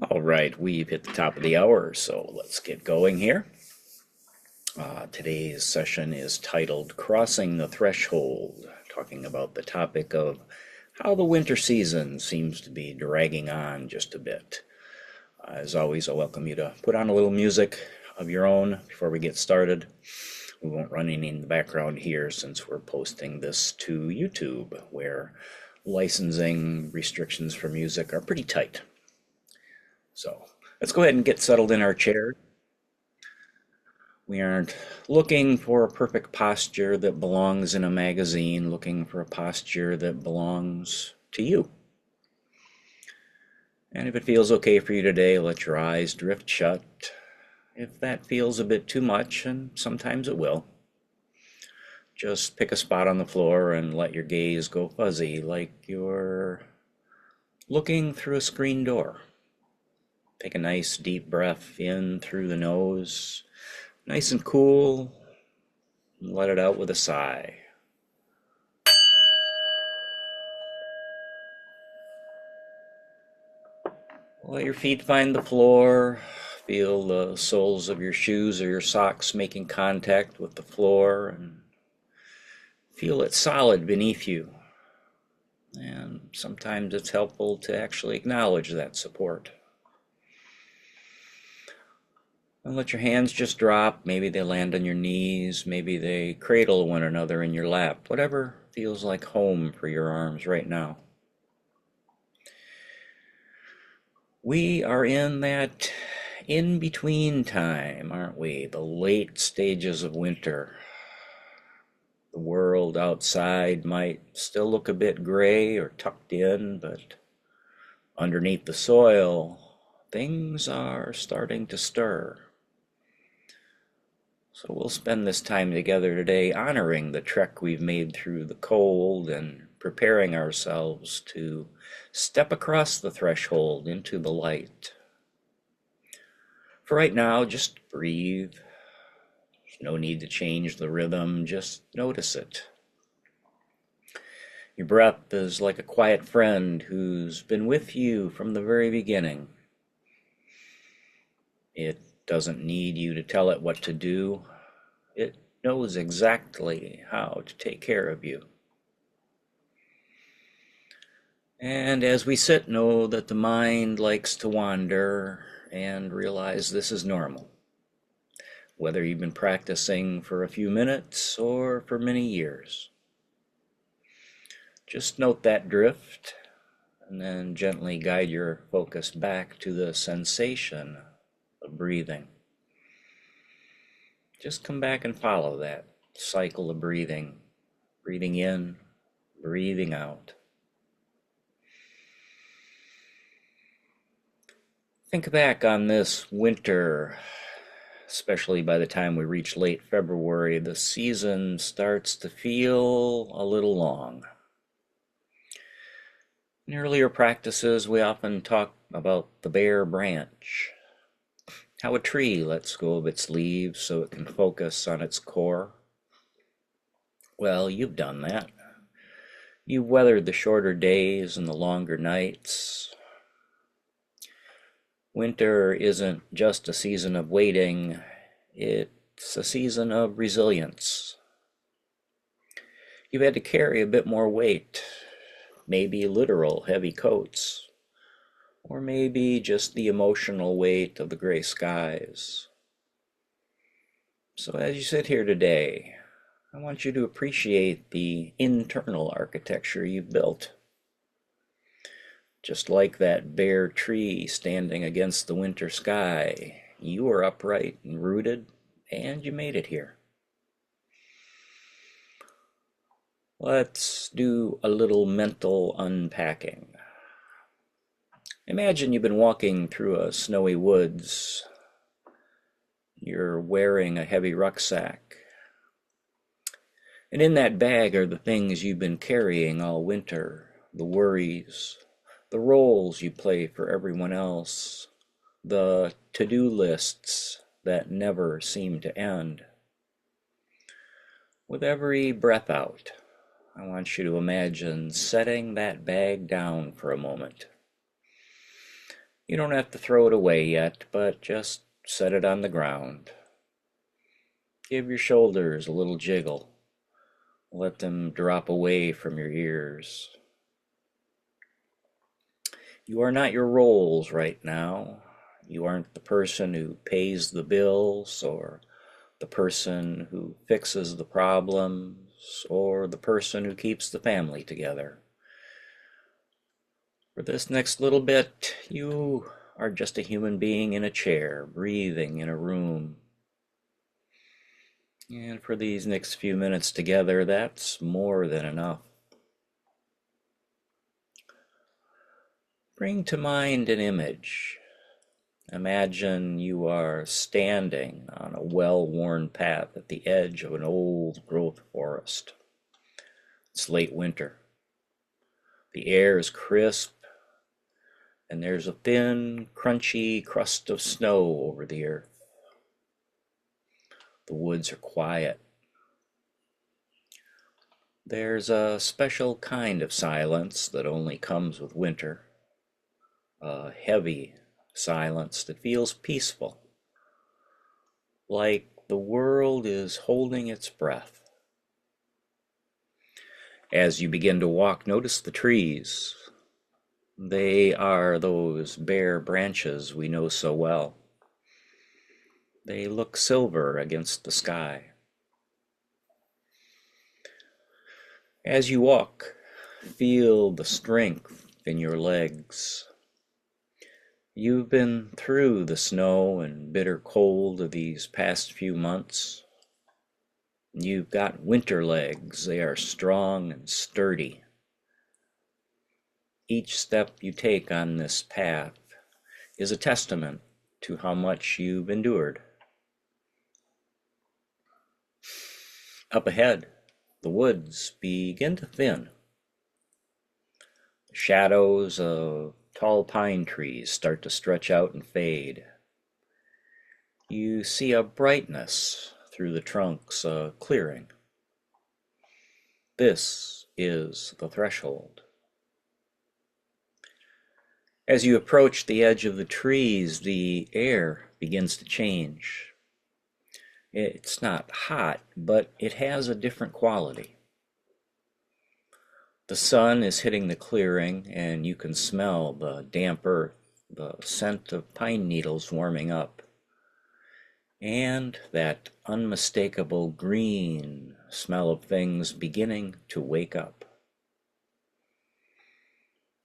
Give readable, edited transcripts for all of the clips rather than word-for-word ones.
All right, we've hit the top of the hour, so let's get going here. Today's session is titled Crossing the Threshold, talking about the topic of how the winter season seems to be dragging on just a bit. As always, I welcome you to put on a little music of your own before we get started. We won't run any in the background here since we're posting this to YouTube, where licensing restrictions for music are pretty tight. So let's go ahead and get settled in our chair. We aren't looking for a perfect posture that belongs in a magazine, looking for a posture that belongs to you. And if it feels okay for you today, let your eyes drift shut. If that feels a bit too much, and sometimes it will, just pick a spot on the floor and let your gaze go fuzzy like you're looking through a screen door. Take a nice deep breath in through the nose, nice and cool, and let it out with a sigh. Let your feet find the floor. Feel the soles of your shoes or your socks making contact with the floor, and feel it solid beneath you. And sometimes it's helpful to actually acknowledge that support. And let your hands just drop. Maybe they land on your knees. Maybe they cradle one another in your lap. Whatever feels like home for your arms right now. We are in that in-between time, aren't we? The late stages of winter. The world outside might still look a bit gray or tucked in, but underneath the soil, things are starting to stir. So we'll spend this time together today honoring the trek we've made through the cold and preparing ourselves to step across the threshold into the light. For right now, just breathe. There's no need to change the rhythm, just notice it. Your breath is like a quiet friend who's been with you from the very beginning. It doesn't need you to tell it what to do. It knows exactly how to take care of you. And as we sit, know that the mind likes to wander and realize this is normal. Whether you've been practicing for a few minutes or for many years. Just note that drift and then gently guide your focus back to the sensation of breathing. Just come back and follow that cycle of breathing. Breathing in, breathing out. Think back on this winter, especially by the time we reach late February, the season starts to feel a little long. In earlier practices, we often talk about the bare branch, how a tree lets go of its leaves so it can focus on its core. Well, you've done that. You've weathered the shorter days and the longer nights. Winter isn't just a season of waiting, it's a season of resilience. You've had to carry a bit more weight, maybe literal heavy coats, or maybe just the emotional weight of the gray skies. So as you sit here today, I want you to appreciate the internal architecture you've built. Just like that bare tree standing against the winter sky, you are upright and rooted, and you made it here. Let's do a little mental unpacking. Imagine you've been walking through a snowy woods. You're wearing a heavy rucksack. And in that bag are the things you've been carrying all winter, the worries, the roles you play for everyone else, the to-do lists that never seem to end. With every breath out, I want you to imagine setting that bag down for a moment. You don't have to throw it away yet, but just set it on the ground. Give your shoulders a little jiggle. Let them drop away from your ears. You are not your roles right now. You aren't the person who pays the bills, or the person who fixes the problems, or the person who keeps the family together. For this next little bit, you are just a human being in a chair, breathing in a room. And for these next few minutes together, that's more than enough. Bring to mind an image. Imagine you are standing on a well-worn path at the edge of an old-growth forest. It's late winter. The air is crisp, and there's a thin, crunchy crust of snow over the earth. The woods are quiet. There's a special kind of silence that only comes with winter. A heavy silence that feels peaceful, like the world is holding its breath. As you begin to walk, notice the trees. They are those bare branches we know so well. They look silver against the sky. As you walk, feel the strength in your legs. You've been through the snow and bitter cold of these past few months. You've got winter legs. They are strong and sturdy. Each step you take on this path is a testament to how much you've endured. Up ahead, the woods begin to thin. The shadows of tall pine trees start to stretch out and fade. You see a brightness through the trunks, a clearing. This is the threshold. As you approach the edge of the trees, the air begins to change. It's not hot, but it has a different quality. The sun is hitting the clearing, and you can smell the damp earth, the scent of pine needles warming up, and that unmistakable green smell of things beginning to wake up.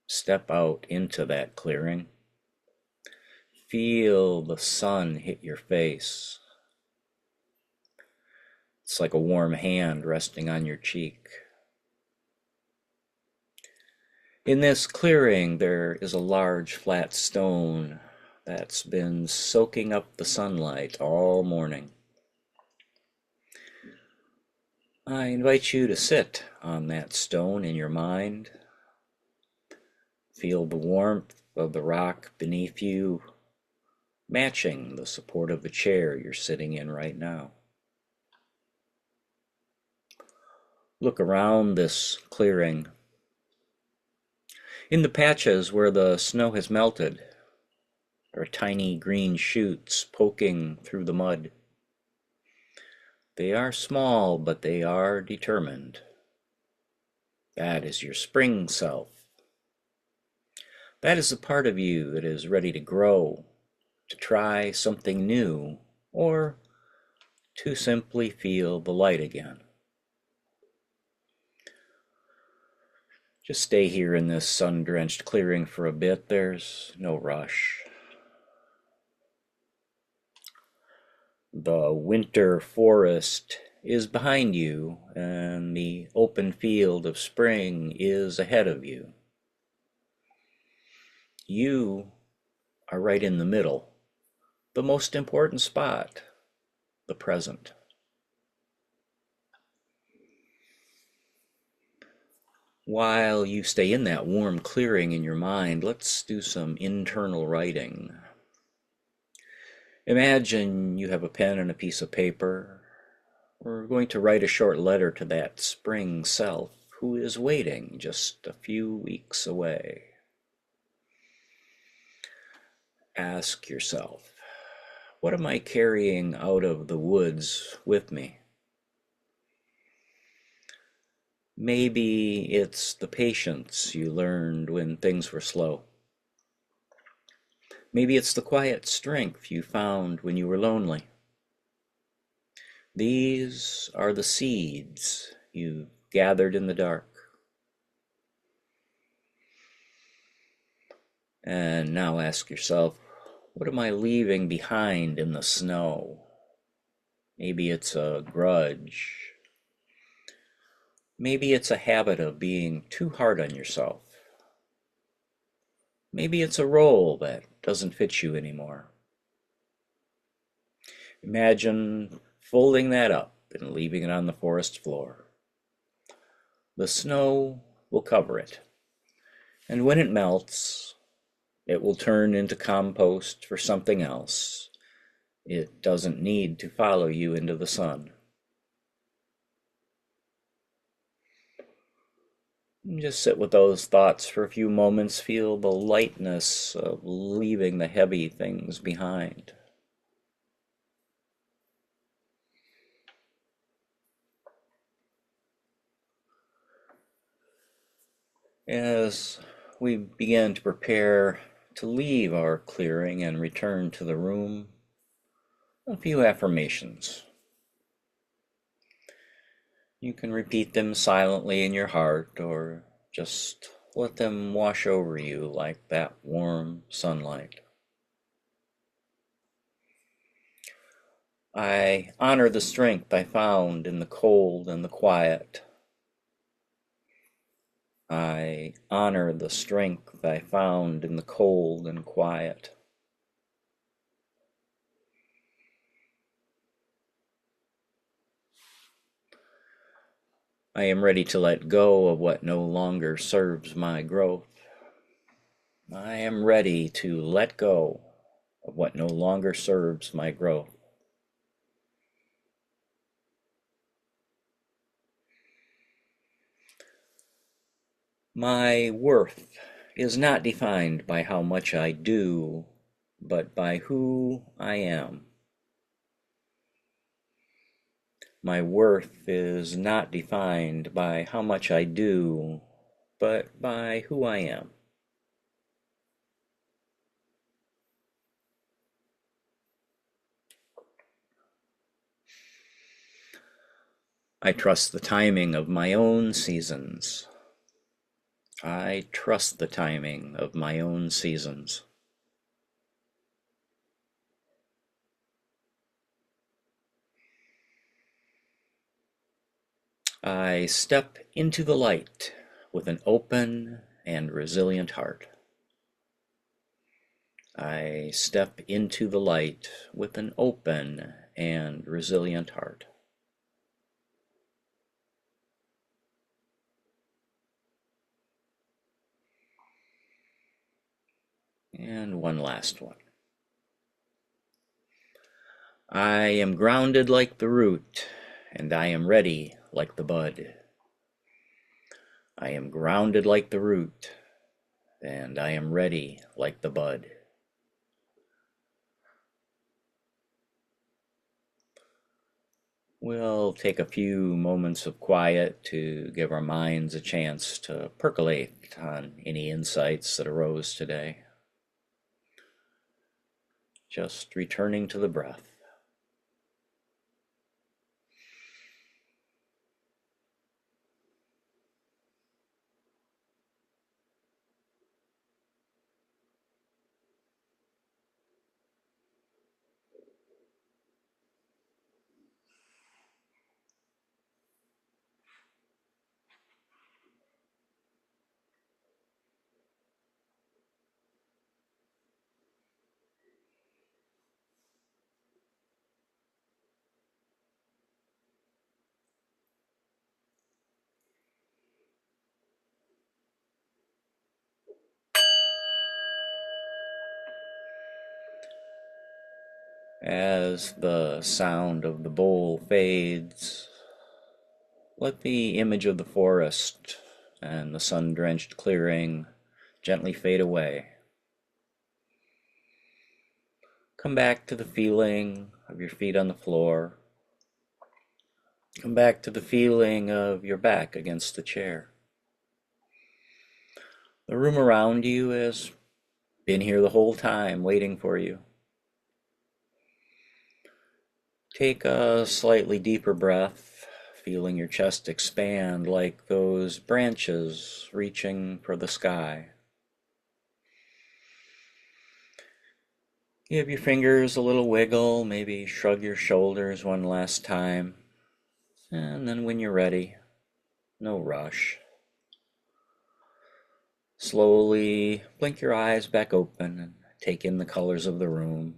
Step out into that clearing. Feel the sun hit your face. It's like a warm hand resting on your cheek. In this clearing, there is a large flat stone that's been soaking up the sunlight all morning. I invite you to sit on that stone in your mind. Feel the warmth of the rock beneath you, matching the support of the chair you're sitting in right now. Look around this clearing. In the patches where the snow has melted, there are tiny green shoots poking through the mud. They are small, but they are determined. That is your spring self. That is the part of you that is ready to grow, to try something new, or to simply feel the light again. Just stay here in this sun-drenched clearing for a bit. There's no rush. The winter forest is behind you, and the open field of spring is ahead of you. You are right in the middle, the most important spot, the present. While you stay in that warm clearing in your mind, let's do some internal writing. Imagine you have a pen and a piece of paper. We're going to write a short letter to that spring self who is waiting just a few weeks away. Ask yourself, what am I carrying out of the woods with me? Maybe it's the patience you learned when things were slow. Maybe it's the quiet strength you found when you were lonely. These are the seeds you gathered in the dark. And now ask yourself, what am I leaving behind in the snow? Maybe it's a grudge. Maybe it's a habit of being too hard on yourself. Maybe it's a role that doesn't fit you anymore. Imagine folding that up and leaving it on the forest floor. The snow will cover it, and when it melts, it will turn into compost for something else. It doesn't need to follow you into the sun. Just sit with those thoughts for a few moments. Feel the lightness of leaving the heavy things behind. As we begin to prepare to leave our clearing and return to the room, a few affirmations. You can repeat them silently in your heart or just let them wash over you like that warm sunlight. I honor the strength I found in the cold and the quiet. I honor the strength I found in the cold and quiet. I am ready to let go of what no longer serves my growth. I am ready to let go of what no longer serves my growth. My worth is not defined by how much I do, but by who I am. My worth is not defined by how much I do, but by who I am. I trust the timing of my own seasons. I trust the timing of my own seasons. I step into the light with an open and resilient heart. I step into the light with an open and resilient heart. And one last one. I am grounded like the root, and I am ready like the bud. I am grounded like the root, and I am ready like the bud. We'll take a few moments of quiet to give our minds a chance to percolate on any insights that arose today. Just returning to the breath. As the sound of the bowl fades, let the image of the forest and the sun-drenched clearing gently fade away. Come back to the feeling of your feet on the floor. Come back to the feeling of your back against the chair. The room around you has been here the whole time, waiting for you. Take a slightly deeper breath, feeling your chest expand like those branches reaching for the sky. Give your fingers a little wiggle, maybe shrug your shoulders one last time. And then when you're ready, no rush. Slowly blink your eyes back open and take in the colors of the room.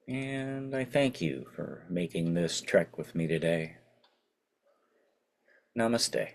And I thank you for making this trek with me today. Namaste.